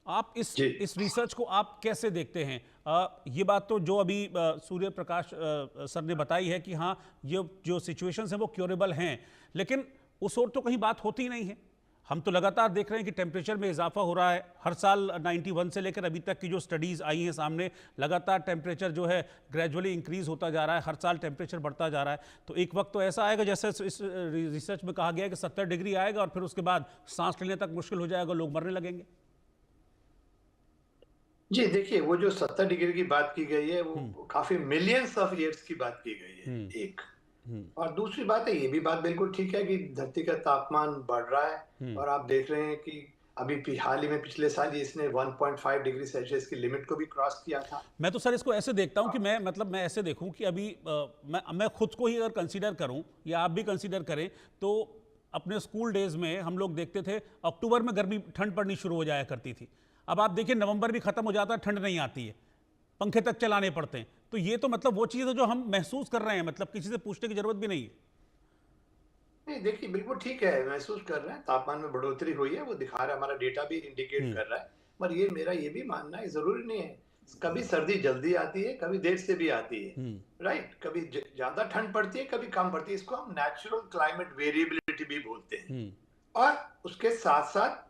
आप जी इस रिसर्च को आप कैसे देखते हैं? ये बात तो जो अभी सूर्य प्रकाश सर ने बताई है कि हाँ, ये जो सिचुएशंस हैं वो क्योरेबल हैं, लेकिन उस ओर तो कहीं बात होती ही नहीं है। हम तो लगातार देख रहे हैं कि टेम्परेचर में इजाफा हो रहा है हर साल। 91 से लेकर अभी तक की जो स्टडीज़ आई हैं सामने, लगातार टेम्परेचर जो है ग्रेजुअली इंक्रीज होता जा रहा है, हर साल टेम्परेचर बढ़ता जा रहा है। तो एक वक्त तो ऐसा आएगा जैसे इस रिसर्च में कहा गया है कि 70 डिग्री आएगा और फिर उसके बाद सांस लेने तक मुश्किल हो जाएगा, लोग मरने लगेंगे। जी, देखिए वो जो 70 डिग्री की बात की गई है हम्म। वो काफी मिलियंस ऑफ ईयर्स की बात की गई है हम्म। एक। हम्म। और दूसरी बात है, ये भी बात बिल्कुल ठीक है कि धरती का तापमान बढ़ रहा है। हम्म। और आप देख रहे हैं कि अभी हाल ही में पिछले साल ही इसने 1.5 डिग्री सेल्सियस की लिमिट को भी क्रॉस किया था। मैं तो सर इसको ऐसे देखता हूं कि मैं ऐसे देखूं कि अभी मैं खुद को ही अगर कंसीडर करूं या आप भी कंसीडर करें, तो अपने स्कूल डेज में हम लोग देखते थे अक्टूबर में गर्मी ठंड पड़नी शुरू हो जाया करती थी। अब आप देखिए नवंबर भी खत्म हो जाता है, ठंड नहीं आती है, पंखे तक चलाने पड़ते हैं। तो ये तो मतलब वो चीज़ है जो हम महसूस कर रहे हैं, मतलब किसी से पूछने की जरूरत भी नहीं है। नहीं, देखिए बिल्कुल ठीक है, महसूस कर रहे हैं तापमान में बढ़ोतरी हुई है, वो दिखा रहा है, हमारा डेटा भी इंडिकेट हम्म। कर रहा है। पर ये मेरा ये भी मानना है, जरूरी नहीं है। कभी सर्दी जल्दी आती है, कभी देर से भी आती है। हम्म। राइट, कभी ज्यादा ठंड पड़ती है, कभी कम पड़ती है। इसको हम नेचुरल क्लाइमेट वेरिएबिलिटी भी बोलते हैं। हम्म। और उसके साथ साथ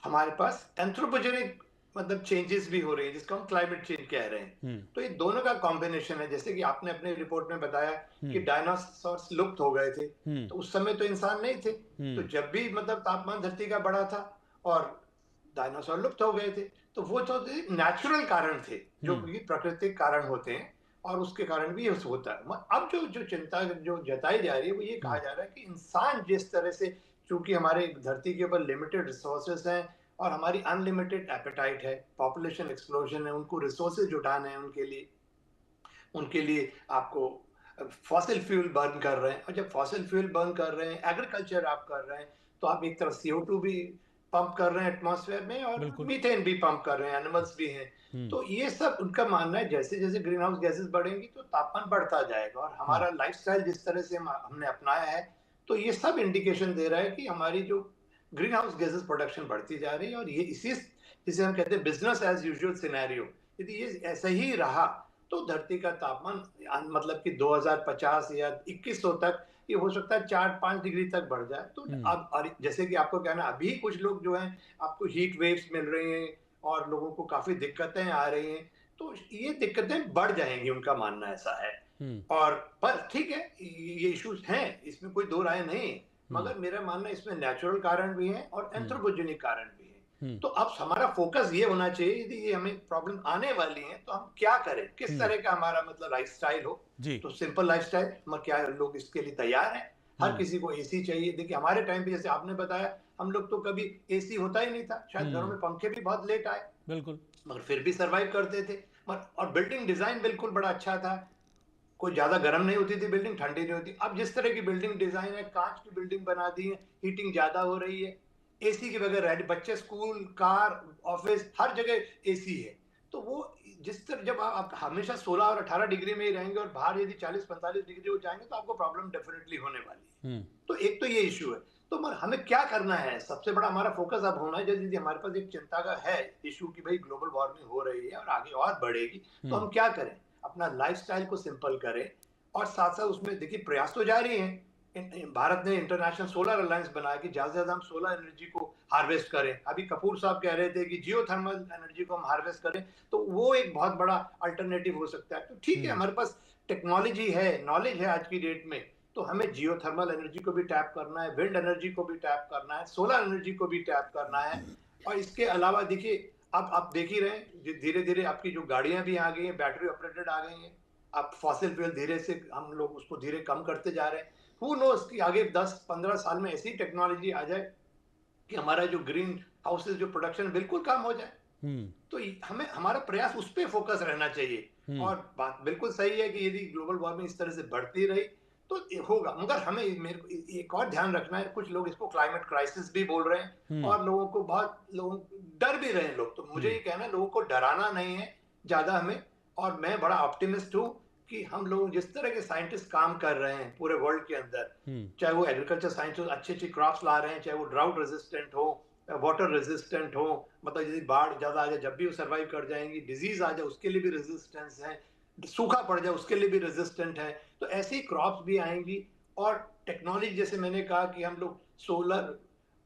हमारे पास एंथ्रोपोजेनिक मतलब चेंजेस भी हो रहे हैं, जिसको हम क्लाइमेट चेंज कह रहे हैं। हम्म। तो ये दोनों का कॉम्बिनेशन है। जैसे कि आपने अपने रिपोर्ट में बताया कि हम्म। डायनासोर्स लुप्त हो गए थे, हम्म। तो उस समय तो इंसान नहीं थे। तो हम्म। जब भी मतलब तापमान धरती का बढ़ा था और डायनासोर लुप्त हो गए थे, तो वो तो नेचुरल कारण थे, जो हम्म। कि प्राकृतिक कारण होते हैं। और उसके कारण भी ये होता है। अब जो जो चिंता जो जताई जा रही है, वो ये कहा हम्म। जा रहा है कि इंसान जिस तरह से, चूंकि हमारे धरती के ऊपर लिमिटेड रिसोर्सेस हैं और हमारी अनलिमिटेड एपेटाइट है, पॉपुलेशन एक्सप्लोजन है, उनको रिसोर्सेज जुटाने हैं, उनके लिए आपको फॉसिल फ्यूल बर्न कर रहे हैं। और जब फॉसिल फ्यूल बर्न कर रहे हैं, एग्रीकल्चर आप कर रहे हैं, तो आप एक तरफ CO2 भी पंप कर रहे हैं एटमॉस्फेयर में, और बिल्कुल। मीथेन भी पंप कर रहे हैं, एनिमल्स भी हैं। हम्म। तो ये सब उनका मानना है, जैसे जैसे ग्रीन हाउस गैसेस बढ़ेंगी तो तापमान बढ़ता जाएगा। और हम्म। हमारा लाइफस्टाइल जिस तरह से हमने अपनाया है, तो ये सब इंडिकेशन दे रहा है कि हमारी जो ग्रीन हाउस गैसेस प्रोडक्शन बढ़ती जा रही है। और ये इसी, जिसे हम कहते हैं बिजनेस एज यूजुअल सिनेरियो, यदि ये ऐसा ही रहा तो धरती का तापमान मतलब कि 2050 या 2100 तक ये हो सकता है 4-5 डिग्री तक बढ़ जाए। तो हम्म। अब और जैसे कि आपको कहना, अभी कुछ लोग जो हैं, आपको हीट वेव्स मिल रही हैं और लोगों को काफी दिक्कतें आ रही हैं। तो ये दिक्कतें बढ़ जाएंगी, उनका मानना ऐसा है। हम्म। और पर ठीक है, ये इश्यूज हैं, इसमें कोई दो राय नहीं है। हम्म। मगर मेरा मानना है इसमें नेचुरल कारण भी है और हम्म। एंथ्रोपोजेनिक कारण भी है। हम्म। तो अब हमारा फोकस ये होना चाहिए, यदि ये हमें प्रॉब्लम आने वाली है तो हम क्या करें, किस हम्म। तरह का हमारा मतलब लाइफस्टाइल हो। जी। तो सिंपल लाइफस्टाइल, मगर क्या लोग इसके लिए तैयार हैं? हर हम्म। किसी को एसी चाहिए। देखिए हमारे टाइम पे, जैसे आपने बताया, हम लोग तो कभी एसी होता ही नहीं था, शायद घरों हम्म। में पंखे भी बहुत लेट आए, बिल्कुल। मगर फिर भी सरवाइव करते थे। मगर और बिल्डिंग डिजाइन बिल्कुल बड़ा अच्छा था, कोई ज्यादा गर्म नहीं होती थी बिल्डिंग, ठंडी नहीं होती। अब जिस तरह की बिल्डिंग डिजाइन है, कांच की बिल्डिंग बना दी है, हीटिंग ज्यादा हो रही है। एसी के बगैर रह, बच्चे स्कूल, कार, ऑफिस, हर जगह एसी है। तो वो जिस तरह, जब आप हमेशा 16 और 18 डिग्री में ही रहेंगे और बाहर यदि 40-45 डिग्री हो जाएंगे, तो आपको प्रॉब्लम डेफिनेटली होने वाली है। हम्म। तो एक तो ये इश्यू है। तो मगर हमें क्या करना है, सबसे बड़ा हमारा फोकस अब होना है, यदि हमारे पास एक चिंता का है इशू कि भाई ग्लोबल वार्मिंग हो रही है और आगे और बढ़ेगी, तो हम्म। हम क्या करें? अपना लाइफस्टाइल को सिंपल करें। और साथ साथ उसमें देखिए प्रयास तो जारी हैं। भारत ने इंटरनेशनल सोलर अलायंस बनाया कि ज्यादा से ज्यादा हम सोलर एनर्जी को हार्वेस्ट करें। अभी कपूर साहब कह रहे थे कि जियो थर्मल एनर्जी को हम हार्वेस्ट करें, तो वो एक बहुत बड़ा अल्टरनेटिव हो सकता है। तो ठीक है, हम्म। हमारे पास टेक्नोलॉजी है, नॉलेज है आज की डेट में। तो हमें जियो थर्मल एनर्जी को भी टैप करना है, विंड एनर्जी को भी टैप करना है, सोलर एनर्जी को भी टैप करना है। और इसके अलावा देखिए, अब आप देख ही रहे हैं, धीरे धीरे आपकी जो गाड़ियां भी आ गई हैं, बैटरी ऑपरेटेड आ गई हैं। अब फॉसिल फ्यूल धीरे से हम लोग उसको धीरे कम करते जा रहे हैं। हु नोस कि आगे 10-15 साल में ऐसी टेक्नोलॉजी आ जाए कि हमारा जो ग्रीन हाउसेज जो प्रोडक्शन बिल्कुल कम हो जाए। हम्म। तो हमें हमारा प्रयास उस पर फोकस रहना चाहिए। हम्म। और बात बिल्कुल सही है कि यदि ग्लोबल वार्मिंग इस तरह से बढ़ती रही तो होगा। मगर हमें मेरे को एक और ध्यान रखना है, कुछ लोग इसको क्लाइमेट क्राइसिस भी बोल रहे हैं हम्म। और लोगों को बहुत लोग डर भी रहे हैं लोग। तो मुझे हम्म। ये कहना है, लोगों को डराना नहीं है ज्यादा हमें। और मैं बड़ा ऑप्टिमिस्ट हूँ कि हम लोग जिस तरह के साइंटिस्ट काम कर रहे हैं पूरे वर्ल्ड के अंदर, हम्म। चाहे वो एग्रीकल्चर साइंस हो, अच्छी अच्छी क्रॉप्स ला रहे हैं, चाहे वो ड्राउट रेजिस्टेंट हो, वाटर रेजिस्टेंट हो, मतलब यदि बाढ़ ज्यादा आ जाए जब भी वो सर्वाइव कर जाएंगी, डिजीज आ जाए उसके लिए भी रेजिस्टेंस है, सूखा पड़ जाए उसके लिए भी रेजिस्टेंट है। तो ऐसी क्रॉप्स भी आएंगी। और टेक्नोलॉजी जैसे मैंने कहा कि हम लोग सोलर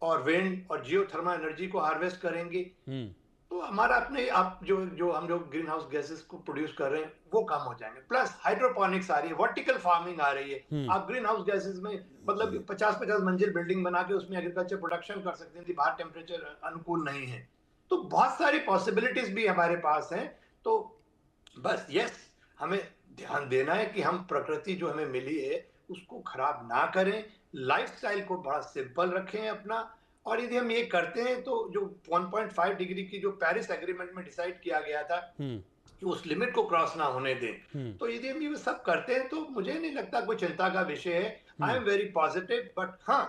और विंड और जियो थर्मल एनर्जी को हार्वेस्ट करेंगे, हम्म। तो हमारा अपने आप जो जो हम लोग ग्रीन हाउस गैसेस को प्रोड्यूस कर रहे हैं वो कम हो जाएंगे। प्लस हाइड्रोपोनिक्स आ रही है, वर्टिकल फार्मिंग आ रही है। हम्म। आप ग्रीन हाउस गैसेस में मतलब 50-50 मंजिल बिल्डिंग बना के उसमें एग्रीकल्चर प्रोडक्शन कर सकते हैं यदि बाहर टेम्परेचर अनुकूल नहीं है। तो बहुत सारी पॉसिबिलिटीज भी हमारे पास हैं। तो बस यस, हमें ध्यान देना है कि हम प्रकृति जो हमें मिली है उसको खराब ना करें, लाइफस्टाइल को बड़ा सिंपल रखें अपना। और यदि हम ये करते हैं तो जो 1.5 डिग्री की जो पेरिस एग्रीमेंट में डिसाइड किया गया था हम्म। कि उस लिमिट को क्रॉस ना होने दें, हम्म। तो यदि हम ये सब करते हैं तो मुझे नहीं लगता कोई चिंता का विषय है। I hmm. Am very positive. But हाँ,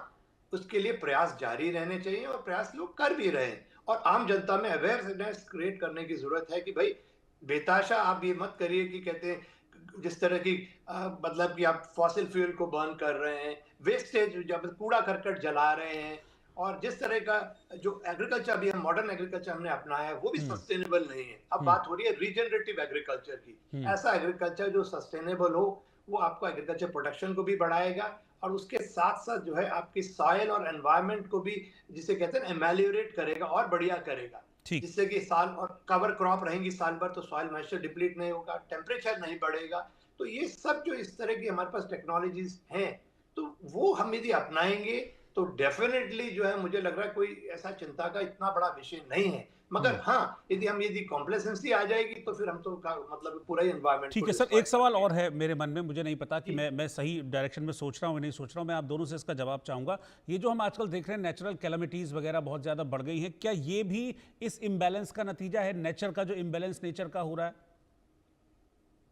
उसके लिए प्रयास जारी रहने चाहिए और प्रयास लोग कर भी रहे हैं। और आम जनता में अवेयरनेस क्रिएट करने की जरूरत है कि भाई बेताशा आप ये मत करिए कि कहते हैं जिस तरह की मतलब कि आप फॉसिल फ्यूल को बर्न कर रहे हैं, वेस्टेज जब कूड़ा करकट जला रहे हैं, और जिस तरह का जो एग्रीकल्चर अभी हम मॉडर्न एग्रीकल्चर हमने अपनाया है वो भी हम्म। सस्टेनेबल नहीं है। अब हम्म। बात हो रही है रीजनरेटिव एग्रीकल्चर की। हम्म। ऐसा एग्रीकल्चर जो सस्टेनेबल हो, वो आपको एग्रीकल्चर प्रोडक्शन को भी बढ़ाएगा और उसके साथ साथ जो है आपकी सॉइल और एनवायरनमेंट को भी, जिसे कहते हैं एमेलियोरेट करेगा और बढ़िया करेगा। ठीक। जिससे कि साल और कवर क्रॉप रहेंगी साल भर, तो सॉइल मॉइस्चर डिप्लीट नहीं होगा, टेम्परेचर नहीं बढ़ेगा। तो ये सब जो इस तरह की हमारे पास टेक्नोलॉजीज हैं, तो वो हम यदि अपनाएंगे तो डेफिनेटली जो है मुझे लग रहा है कोई ऐसा चिंता का इतना बड़ा विषय नहीं है। मगर हम्म। हाँ, यदि कॉम्प्लेसेंसी आ जाएगी तो फिर हम तो मतलब पूरा ही एनवायरनमेंट को ठीक है सर, डिस्ट्रॉय एक सवाल कर और देंगे। है मेरे मन में, मुझे नहीं पता कि जी मैं सही डायरेक्शन में सोच रहा हूँ या नहीं सोच रहा हूँ, मैं आप दोनों से इसका जवाब चाहूंगा। ये जो हम आजकल देख रहे हैं नेचुरल कैलेमिटीज वगैरह बहुत ज़्यादा बढ़ गई हैं, क्या ये भी इस इम्बैलेंस का नतीजा है, नेचर का जो इम्बैलेंस नेचर का हो रहा है?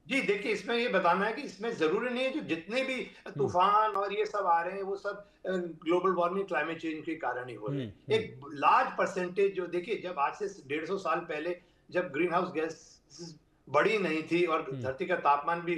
जी, देखिए इसमें ये बताना है कि इसमें ज़रूरी नहीं है जो जितने भी हम्म। तूफ़ान और ये सब आ रहे हैं वो सब ग्लोबल वार्मिंग, क्लाइमेट चेंज के कारण ही हो रहे हम्म। हैं। एक लार्ज परसेंटेज जो देखिए जब आज से 150 साल पहले जब ग्रीन हाउस गैस बढ़ी नहीं थी और हम्म। धरती का तापमान भी